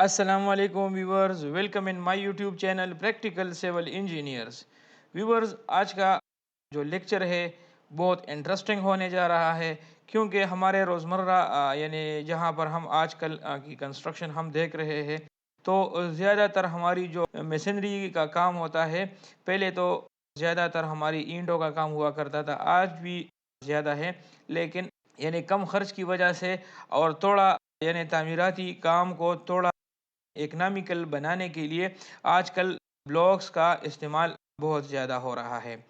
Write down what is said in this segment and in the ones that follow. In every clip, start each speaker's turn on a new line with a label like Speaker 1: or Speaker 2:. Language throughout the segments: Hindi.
Speaker 1: अस्सलाम वालेकुम viewers, welcome in my YouTube channel practical civil engineers. Viewers, आज का जो लेक्चर है बहुत इंटरेस्टिंग होने जा रहा है, क्योंकि हमारे रोज़मर्रा यानी जहाँ पर हम आजकल की कंस्ट्रक्शन हम देख रहे हैं, तो ज़्यादातर हमारी जो मशीनरी का काम होता है, पहले तो ज़्यादातर हमारी ईंटों का काम हुआ करता था, आज भी ज़्यादा है, लेकिन यानी कम खर्च की वजह से और थोड़ा यानी तामीराती काम को थोड़ा इकोनॉमिकल बनाने के लिए आजकल ब्लॉग्स का इस्तेमाल बहुत ज़्यादा हो रहा है।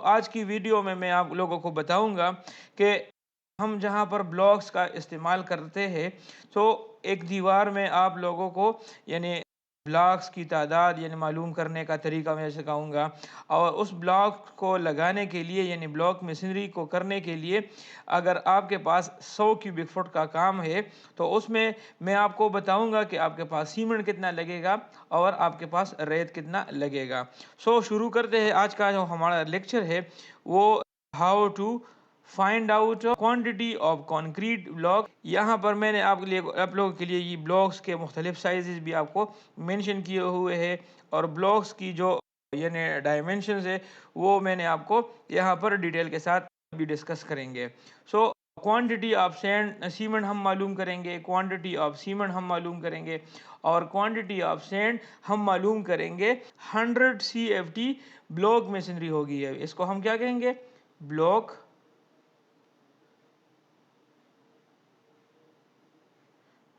Speaker 1: आज की वीडियो में मैं आप लोगों को बताऊंगा कि हम जहाँ पर ब्लॉक्स का इस्तेमाल करते हैं, तो एक दीवार में आप लोगों को यानी ब्लॉक्स की तादाद यानी मालूम करने का तरीका मैं सिखाऊंगा। और उस ब्लॉक को लगाने के लिए यानी ब्लॉक मशीनरी को करने के लिए अगर आपके पास 100 क्यूबिक फुट का काम है, तो उसमें मैं आपको बताऊंगा कि आपके पास सीमेंट कितना लगेगा और आपके पास रेत कितना लगेगा। शुरू करते हैं। आज का जो हमारा लेक्चर है वो how to find out quantity of concrete block. यहाँ पर मैंने आप लोगों के लिए ये ब्लॉक्स के मुख्तलिफ साइजेस भी आपको मेंशन किए हुए हैं, और ब्लॉक्स की जो यानी डायमेंशंस है वो मैंने आपको यहाँ पर डिटेल के साथ भी डिस्कस करेंगे। क्वांटिटी ऑफ सैंड सीमेंट हम मालूम करेंगे, क्वांटिटी ऑफ सीमेंट हम मालूम करेंगे, और क्वांटिटी ऑफ सैंड हम मालूम करेंगे। 100 CFT ब्लॉक मशीनरी होगी है, इसको हम क्या कहेंगे? ब्लॉक,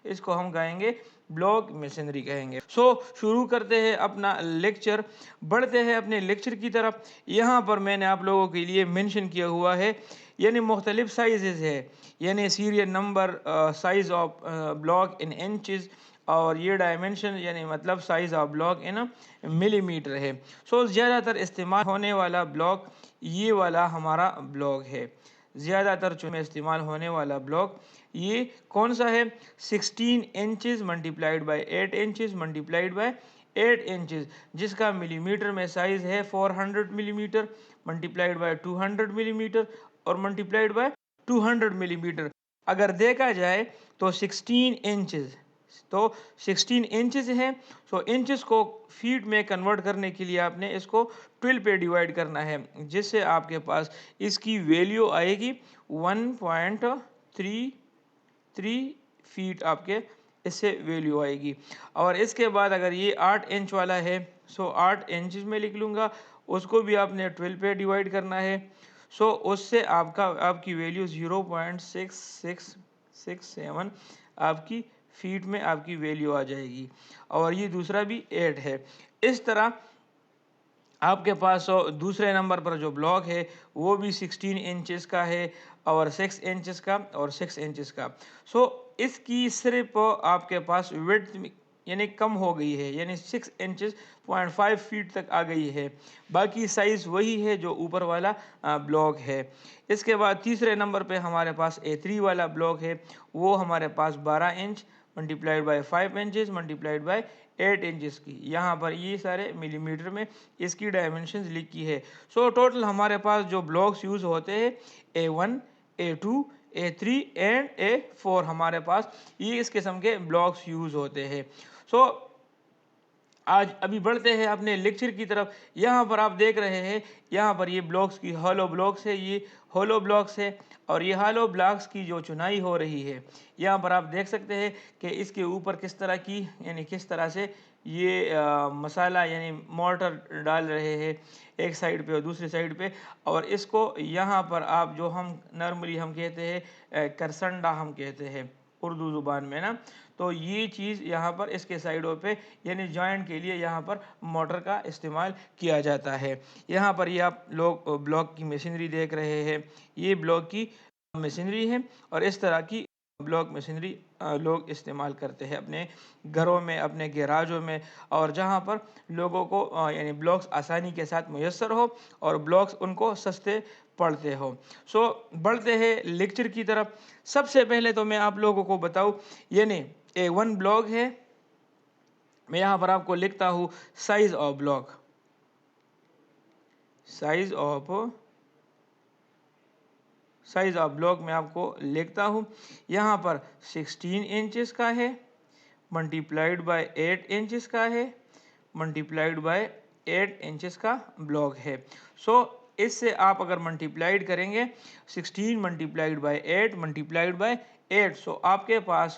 Speaker 1: इसको हम कहेंगे ब्लॉक मशीनरी कहेंगे। शुरू करते हैं अपना लेक्चर, बढ़ते हैं अपने लेक्चर की तरफ। यहाँ पर मैंने आप लोगों के लिए मेंशन किया हुआ है यानी मुख्तलिफ साइजेस है, यानी serial number, size of block in inches, और ये डायमेंशन यानी मतलब size of block in millimetre है। ज़्यादातर इस्तेमाल होने वाला ब्लॉक ये वाला हमारा ब्लॉक है। ज़्यादातर जो में इस्तेमाल होने वाला ब्लॉक ये कौन सा है? 16 inches multiplied by 8 inches multiplied by 8 inches, जिसका मिलीमीटर में साइज़ है 400 मिलीमीटर मल्टीप्लाइड बाई 200 मिलीमीटर और मल्टीप्लाइड बाई 200 मिलीमीटर। अगर देखा जाए तो 16 इंचज़, तो 16 इंचज़ है। इंचज़ को फीट में कन्वर्ट करने के लिए आपने इसको 12 पे डिवाइड करना है, जिससे आपके पास इसकी वैल्यू आएगी 1.33 फीट। आपके इससे वैल्यू आएगी। और इसके बाद अगर ये 8 इंच वाला है, 8 इंचज़ में लिख लूँगा, उसको भी आपने 12 पे डिवाइड करना है। उससे आपकी वैल्यू 0.6667 आपकी फीट में आपकी वैल्यू आ जाएगी। और ये दूसरा भी 8 है। इस तरह आपके पास दूसरे नंबर पर जो ब्लॉक है वो भी 16 इंचेस का है, और 6 इंचेस का और 6 इंचेस का। इसकी सिर्फ आपके पास विड्थ यानी कम हो गई है, यानी 6 इंचेस 0.5 फीट तक आ गई है। बाकी साइज़ वही है जो ऊपर वाला ब्लॉक है। इसके बाद तीसरे नंबर पे हमारे पास A3 वाला ब्लॉक है, वो हमारे पास 12 inch multiplied by 5 inches multiplied by 8 inches की। यहाँ पर ये सारे मिलीमीटर में इसकी डायमेंशंस लिखी है। टोटल हमारे पास जो ब्लॉक्स यूज़ होते हैं A1, A2, A3 and A4, हमारे पास ये इस किस्म के ब्लॉक्स यूज़ होते हैं। आज अभी बढ़ते हैं अपने लेक्चर की तरफ। यहाँ पर आप देख रहे हैं, यहाँ पर ये ब्लॉक्स की हॉलो ब्लॉक्स है, ये हॉलो ब्लॉक्स है, और ये हॉलो ब्लॉक्स की जो चुनाई हो रही है, यहाँ पर आप देख सकते हैं कि इसके ऊपर किस तरह की यानी किस तरह से ये मसाला यानी मोर्टर डाल रहे हैं एक साइड पे और दूसरी साइड पे। और इसको यहाँ पर आप जो हम नॉर्मली हम कहते हैं करसंडा हम कहते हैं उर्दू ज़ुबान में ना, तो ये चीज़ यहाँ पर इसके साइडों पे यानी जॉइंट के लिए यहाँ पर मोटर का इस्तेमाल किया जाता है। यहाँ पर ये आप लोग ब्लॉक की मशीनरी देख रहे हैं, ये ब्लॉक की मशीनरी है, और इस तरह की ब्लॉक मशीनरी लोग इस्तेमाल करते हैं अपने घरों में, अपने गैराजों में, और जहाँ पर लोगों को यानी ब्लॉक्स आसानी के साथ मुयस्सर हो और ब्लॉक्स उनको सस्ते पड़ते हो। बढ़ते हैं लेक्चर की तरफ। सबसे पहले तो मैं आप लोगों को बताऊं, यानी A1 ब्लॉक है, मैं यहाँ पर आपको लिखता हूँ size of block, size of block मैं आपको लिखता हूँ। यहाँ पर 16 इंचेस का है, मल्टीप्लाइड बाय 8 इंचेस का है, मल्टीप्लाइड बाय 8 इंचेस का ब्लॉक है। सो इससे आप अगर मल्टीप्लाइड करेंगे 16 मल्टीप्लाइड बाय 8 मल्टीप्लाइड बाय 8, सो आपके पास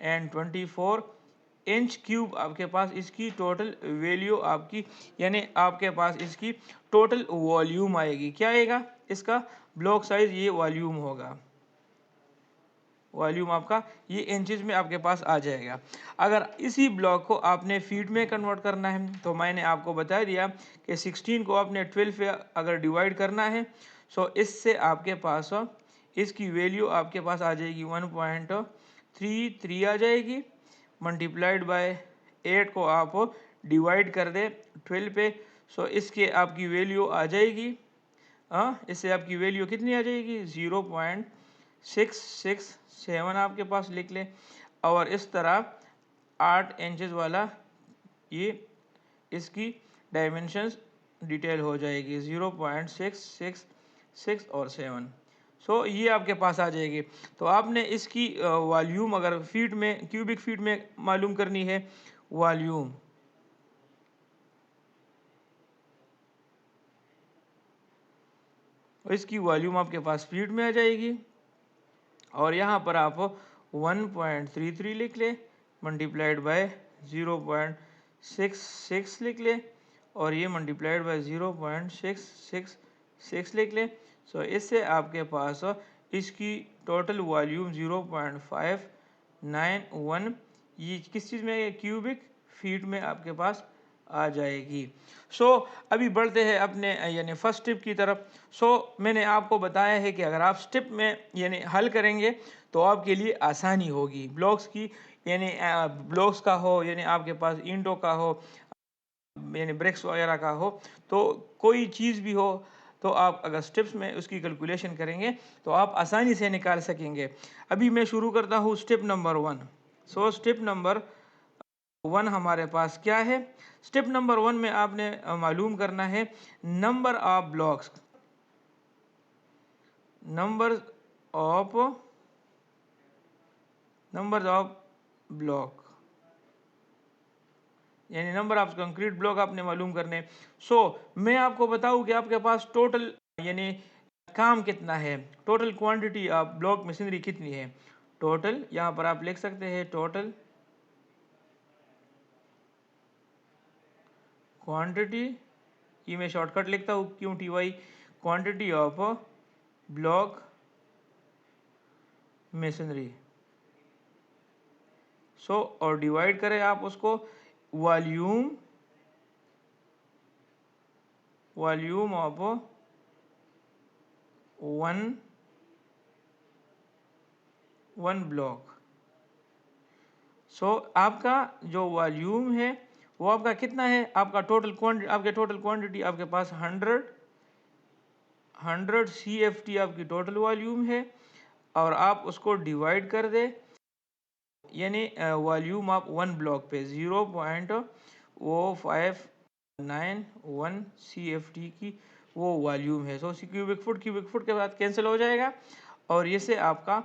Speaker 1: 1024 इंच क्यूब आपके पास इसकी टोटल वैल्यू आपकी, यानी आपके पास इसकी टोटल वॉल्यूम आएगी। क्या आएगा? इसका ब्लॉक साइज, ये वॉल्यूम होगा, वॉल्यूम आपका ये इंचेस में आपके पास आ जाएगा। अगर इसी ब्लॉक को आपने फीट में कन्वर्ट करना है तो मैंने आपको बता दिया कि 16 को आपने 12 पे अगर डिवाइड करना है, सो इससे आपके पास इसकी वैल्यू आपके पास आ जाएगी 1.33 आ जाएगी। मल्टीप्लाइड बाय 8 को आप डिवाइड कर दे 12 पे, सो इसके आपकी वैल्यू आ जाएगी, इससे आपकी वैल्यू कितनी आ जाएगी? 0.667 आपके पास लिख ले। और इस तरह 8 इंचेस वाला ये इसकी डायमेंशंस डिटेल हो जाएगी 0.666 और 7। सो ये आपके पास आ जाएगी। तो आपने इसकी वॉल्यूम अगर फीट में, क्यूबिक फीट में मालूम करनी है वॉल्यूम, इसकी वॉल्यूम आपके पास फीट में आ जाएगी। और यहाँ पर आप 1.33 लिख ले, मल्टीप्लाइड बाय 0.66 लिख ले, और ये मल्टीप्लाइड बाय 0.666 लिख ले। सो इससे आपके पास इसकी टोटल वॉल्यूम 0.591, ये किस चीज़ में? क्यूबिक फीट में आपके पास आ जाएगी। सो अभी बढ़ते हैं अपने यानी फर्स्ट स्टेप की तरफ। सो मैंने आपको बताया है कि अगर आप स्टेप में यानी हल करेंगे तो आपके लिए आसानी होगी ब्लॉक्स की, यानी ब्लॉक्स का हो, यानी आपके पास ईंटों का हो, यानी ब्रिक्स वगैरह का हो, तो कोई चीज़ भी हो, तो आप अगर स्टेप्स में उसकी कैलकुलेशन करेंगे तो आप आसानी से निकाल सकेंगे। अभी मैं शुरू करता हूँ step number 1। So step number 1 हमारे पास क्या है? स्टेप नंबर 1 में आपने मालूम करना है number of blocks, number of block, यानी नंबर ऑफ कंक्रीट ब्लॉक आपने मालूम करने। सो मैं आपको बताऊं कि आपके पास टोटल यानी काम कितना है, total quantity of block machinery कितनी है। टोटल यहाँ पर आप लिख सकते हैं टोटल क्वांटिटी, ये मैं शॉर्टकट लिखता हूँ QTY, quantity of block machinery. So और डिवाइड करें आप उसको volume of one block. So आपका जो वॉल्यूम है वो आपका कितना है? आपका टोटल क्वांटिटी आपके पास 100 CFT आपकी टोटल वॉल्यूम है, और आप उसको डिवाइड कर दे, यानी वॉल्यूम ऑफ वन ब्लॉक पे 0.0591 CFT की वो वॉल्यूम है। सो क्यूबिक फुट के बाद कैंसिल हो जाएगा, और ये से आपका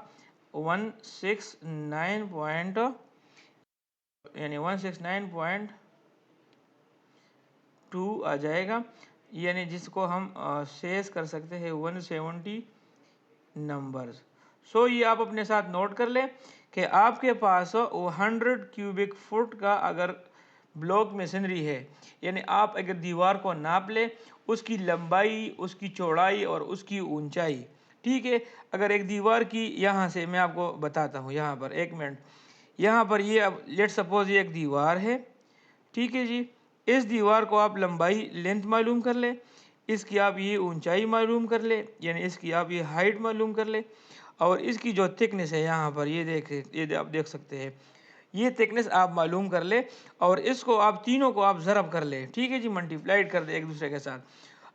Speaker 1: 169.2 आ जाएगा, यानी जिसको हम शेष कर सकते हैं 170 नंबर्स। सो ये आप अपने साथ नोट कर लें कि आपके पास 100 क्यूबिक फुट का अगर ब्लॉक मशीनरी है, यानी आप अगर दीवार को नाप ले, उसकी लंबाई, उसकी चौड़ाई और उसकी ऊंचाई, ठीक है। अगर एक दीवार की, यहाँ से मैं आपको बताता हूँ, यहाँ पर एक मिनट, यहाँ पर ये अब लेट सपोज ये एक दीवार है, ठीक है जी। इस दीवार को आप लंबाई लेंथ मालूम कर ले, इसकी आप ये ऊंचाई मालूम कर ले, यानी इसकी आप ये हाइट मालूम कर ले, और इसकी जो थिकनेस है यहाँ पर ये आप देख सकते हैं, ये थिकनेस आप मालूम कर ले, और इसको आप तीनों को आप ज़रब कर ले, ठीक है जी, मल्टीप्लाइड कर दे एक दूसरे के साथ।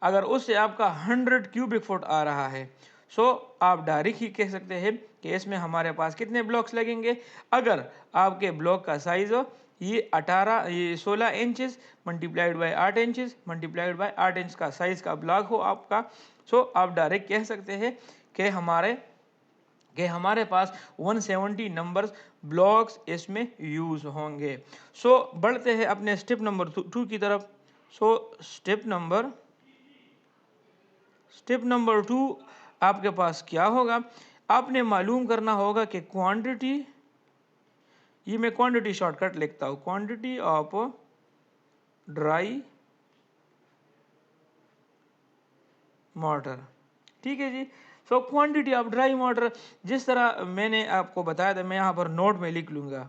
Speaker 1: अगर उससे आपका 100 क्यूबिक फुट आ रहा है, सो आप डायरेक्ट ही कह सकते हैं कि इसमें हमारे पास कितने ब्लॉक्स लगेंगे। अगर आपके ब्लॉक का साइज ये 16 inches multiplied by 8 inches multiplied by 8 inch का साइज का ब्लॉक हो आपका, सो आप डायरेक्ट कह सकते हैं कि हमारे कि हमारे पास 170 नंबर्स ब्लॉक्स इसमें यूज होंगे। सो बढ़ते हैं अपने स्टेप नंबर 2 की तरफ। सो स्टेप नंबर 2 आपके पास क्या होगा, आपने मालूम करना होगा कि क्वांटिटी, ये मैं क्वांटिटी शॉर्टकट लिखता हूं, क्वांटिटी ऑफ ड्राई मॉर्टर। ठीक है जी। So quantity of dry mortar, जिस तरह मैंने आपको बताया था, मैं यहाँ पर नोट में लिख लूँगा।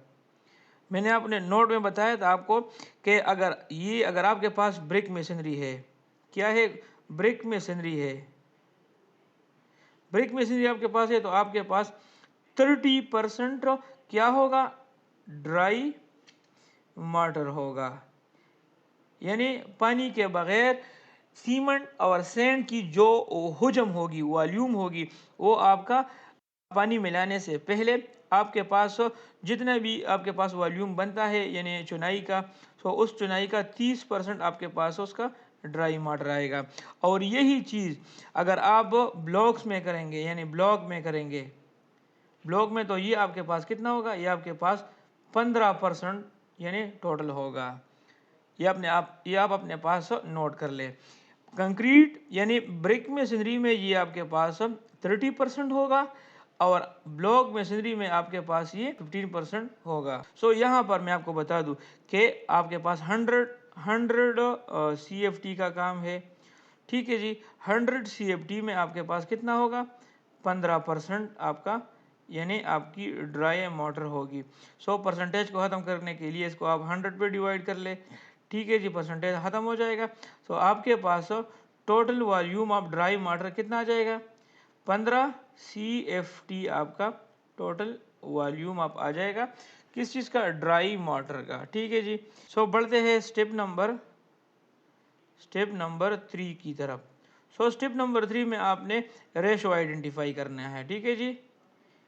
Speaker 1: मैंने अपने नोट में बताया था आपको कि अगर आपके पास ब्रिक मशीनरी है, क्या है, ब्रिक मशीनरी है, ब्रिक मशीनरी आपके पास है, तो आपके पास 30% क्या होगा, ड्राई मॉर्टर होगा। यानी पानी के बगैर सीमेंट और सैंड की जो हुजम होगी, वॉल्यूम होगी, वो आपका पानी मिलाने से पहले आपके पास जितना भी आपके पास वॉल्यूम बनता है यानी चुनाई का, तो उस चुनाई का 30% आपके पास उसका ड्राई मॉर्टर आएगा। और यही चीज़ अगर आप ब्लॉक्स में करेंगे, यानी ब्लॉक में करेंगे, ब्लॉक में, तो ये आपके पास कितना होगा, ये आपके पास 15% यानी टोटल होगा। ये आप अपने पास नोट कर ले। कंक्रीट यानी ब्रिक मशीनरी में ये आपके पास 30% होगा और ब्लॉक मशीनरी में आपके पास ये 15% होगा। सो यहाँ पर मैं आपको बता दूं कि आपके पास 100 CFT का काम है। ठीक है जी। 100 CFT में आपके पास कितना होगा, 15% आपका यानी आपकी ड्राई मोटर होगी। सो परसेंटेज को ख़त्म करने के लिए इसको आप 100 पे डिवाइड कर ले। ठीक है जी, परसेंटेज ख़त्म हो जाएगा। तो आपके पास total volume of dry water कितना आ जाएगा, 15 CFT आपका टोटल वॉल्यूम आप आ जाएगा। किस चीज़ का, ड्राई वाटर का। ठीक है जी। सो बढ़ते हैं स्टेप नंबर 3 की तरफ। सो स्टेप नंबर 3 में आपने रेशो आइडेंटिफाई करना है। ठीक है जी।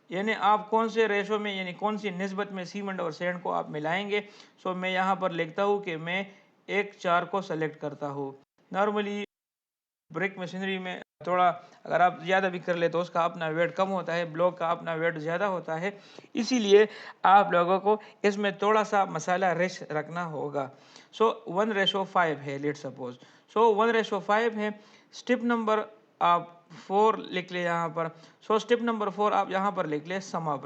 Speaker 1: यानी आप कौन से रेशो में, यानी कौन सी निस्बत में सीमेंट और सैंड को आप मिलाएंगे। सो मैं यहाँ पर लिखता हूँ कि मैं 1:4 को सेलेक्ट करता हूँ। नॉर्मली ब्रिक मशीनरी में थोड़ा अगर आप ज़्यादा भी कर ले तो उसका अपना वेट कम होता है, ब्लॉक का अपना वेट ज़्यादा होता है, इसीलिए आप लोगों को इसमें थोड़ा सा मसाला रिच रखना होगा। सो 1:5 है, लेट सपोज। सो 1:5 है। स्टेप नंबर आप 4 लिख ले यहाँ पर। सो स्टेप नंबर 4 आप यहाँ पर लिख ले सम ऑफ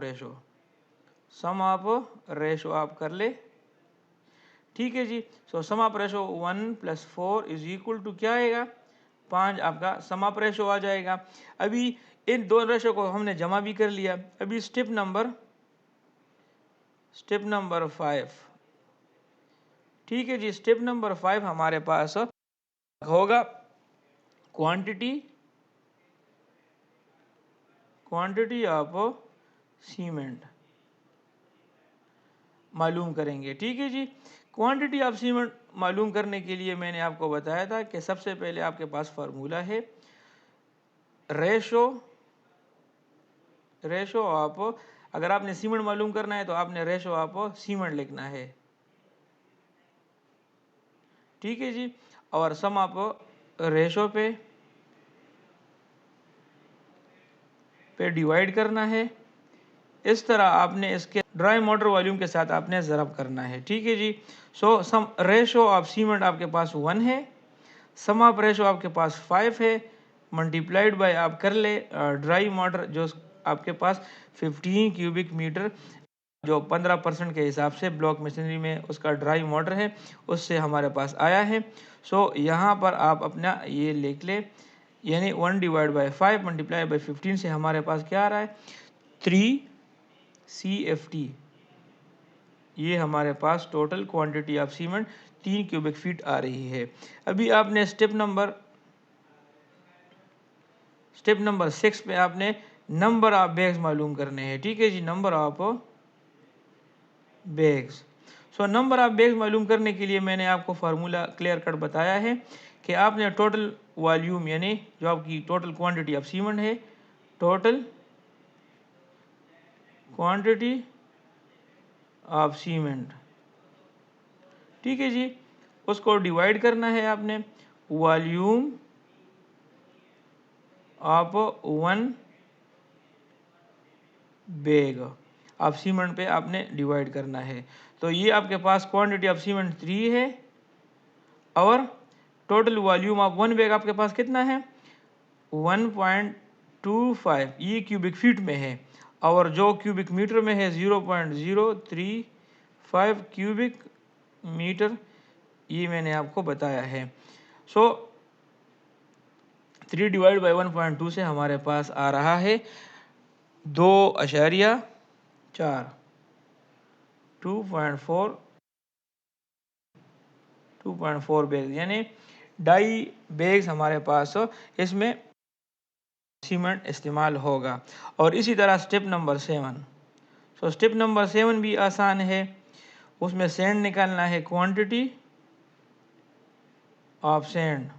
Speaker 1: रेशो आप कर ले। ठीक है जी। सो सम ऑफ रेशो 1 + 4 = क्या आएगा, 5 आपका सम ऑफ रेशो आ जाएगा। अभी इन दो रेशो को हमने जमा भी कर लिया। अभी स्टेप नंबर 5। ठीक है जी। स्टेप नंबर 5 हमारे पास होगा क्वांटिटी ऑफ सीमेंट मालूम करेंगे। ठीक है जी। क्वांटिटी ऑफ सीमेंट मालूम करने के लिए मैंने आपको बताया था कि सबसे पहले आपके पास फार्मूला है रेशो ऑफ, अगर आपने सीमेंट मालूम करना है तो आपने रेशो ऑफ सीमेंट लिखना है। ठीक है जी। और सम ऑफ रेशो पे डिवाइड करना है। इस तरह आपने इसके ड्राई मोटर वॉल्यूम के साथ आपने ज़रब करना है। ठीक है जी। सो सम रेशो ऑफ सीमेंट आपके पास 1 है, सम ऑफ रेशो आपके पास 5 है, मल्टीप्लाइड बाय आप कर ले ड्राई मोटर जो आपके पास 15 क्यूबिक मीटर, जो 15% के हिसाब से ब्लॉक मशीनरी में उसका ड्राई मोटर है, उससे हमारे पास आया है। सो यहाँ पर आप अपना ये लिख ले, यानी 1/5 मल्टीप्लाई बाई 15 से हमारे पास क्या आ रहा है, 3 CFT। ये हमारे पास total quantity of cement 3 cubic feet आ रही है। अभी आपने स्टेप नंबर 6 पे आपने नंबर ऑफ बैग्स मालूम करने हैं। ठीक है जी, number of bags. So number of bags मालूम करने के लिए मैंने आपको फार्मूला क्लियर कट बताया है कि आपने टोटल वॉल्यूम यानी जो आपकी टोटल क्वांटिटी ऑफ सीमेंट है, टोटल क्वांटिटी ऑफ सीमेंट, ठीक है जी, उसको डिवाइड करना है आपने volume of 1 bag of cement पे आपने डिवाइड करना है। तो ये आपके पास क्वांटिटी ऑफ सीमेंट 3 है और टोटल वॉल्यूम ऑफ 1 बैग आपके पास कितना है 1.25, ये क्यूबिक फीट में है और जो क्यूबिक मीटर में है 0.035 क्यूबिक मीटर, ये मैंने आपको बताया है। सो 3 डिवाइड बाई 1.2 से हमारे पास आ रहा है 2.4 2.4 बैग, यानी 2.5 बैग्स हमारे पास इसमें सीमेंट इस्तेमाल होगा। और इसी तरह step number 7, so step number 7 भी आसान है। उसमें सैंड निकालना है, quantity of sand.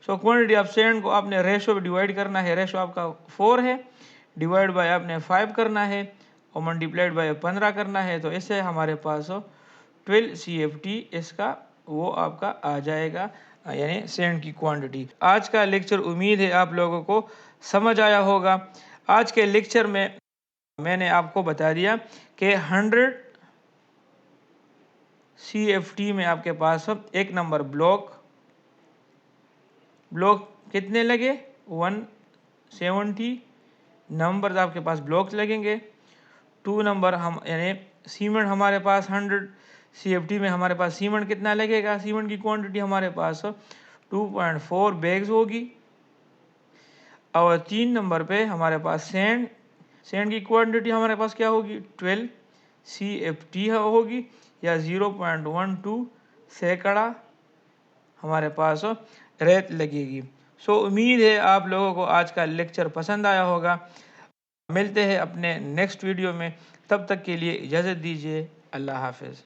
Speaker 1: So quantity of sand को आपने रेशो पे डिवाइड करना है, रेशो आपका 4 है, डिवाइड बाय आपने 5 करना है और मल्टीप्लाइड बाय 15 करना है। तो इससे हमारे पास 12 CFT इसका वो आपका आ जाएगा, यानी सैंड की क्वांटिटी। आज का लेक्चर उम्मीद है आप लोगों को समझ आया होगा। आज के लेक्चर में मैंने आपको बता दिया कि 100 CFT में आपके पास एक नंबर ब्लॉक कितने लगे 170 नंबर आपके पास ब्लॉक्स लगेंगे। 2 नंबर हम यानी सीमेंट हमारे पास 100 CFT में हमारे पास सीमेंट कितना लगेगा, सीमेंट की क्वांटिटी हमारे पास 2.4 बैग्स होगी। और 3 नंबर पे हमारे पास सैंड की क्वांटिटी हमारे पास क्या होगी 12 CFT होगी, या 0.12 सैकड़ा हमारे पास रेत लगेगी। सो उम्मीद है आप लोगों को आज का लेक्चर पसंद आया होगा। मिलते हैं अपने नेक्स्ट वीडियो में, तब तक के लिए इजाज़त दीजिए। अल्लाह हाफ़िज़।